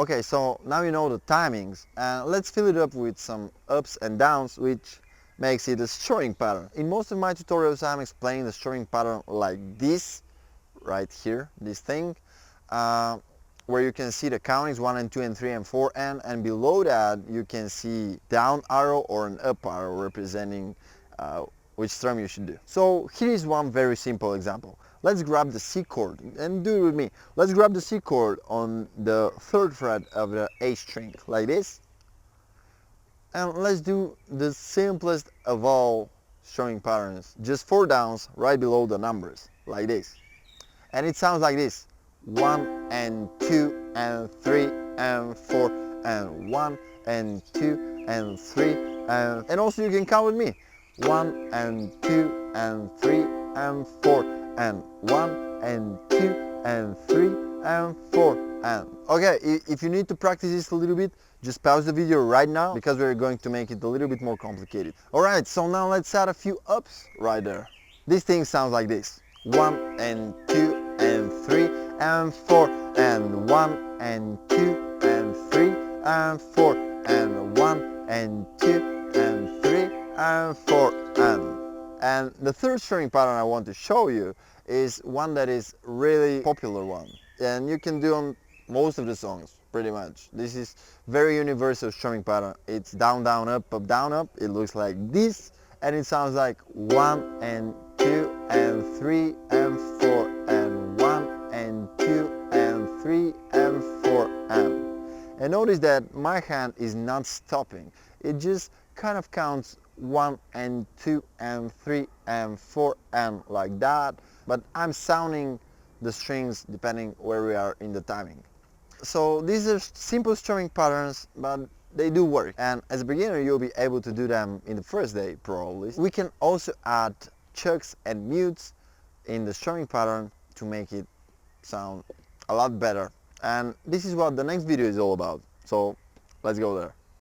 Okay, so now you know the timings, and let's fill it up with some ups and downs, which makes it a strumming pattern. In most of my tutorials I'm explaining the strumming pattern like this, right here, this thing, where you can see the countings 1 and 2 and 3 and 4, and below that you can see down arrow or an up arrow representing which strum you should do. So here is one very simple example. Let's grab the C chord and do it with me. Let's grab the C chord on the 3rd fret of the A string like this, and let's do the simplest of all strumming patterns, just 4 downs right below the numbers like this, and it sounds like this: 1 and 2 and 3 and 4 and 1 and 2 and 3 and also you can count with me: 1 and 2 and 3 and 4 and 1 and 2 and 3 and 4 and... Okay, if you need to practice this a little bit, just pause the video right now because we're going to make it a little bit more complicated. Alright, so now let's add a few ups right there. This thing sounds like this: 1 and 2 and 3 and 4 and 1 and 2 and 3 and 4 and 1 and 2 and 3 and 4 and the third strumming pattern I want to show you is one that is really popular one, and you can do on most of the songs pretty much. This is very universal strumming pattern. It's down down up up down up. It looks like this, and it sounds like 1 and 2 and 3 and 4 and 1 and 2 and 3 and 4 and notice that my hand is not stopping. It just kind of counts 1 and 2 and 3 and 4 and like that, but I'm sounding the strings depending where we are in the timing. So these are simple strumming patterns, but they do work, and as a beginner you'll be able to do them in the first day probably. We can also add chugs and mutes in the strumming pattern to make it sound a lot better, and this is what the next video is all about, so let's go there.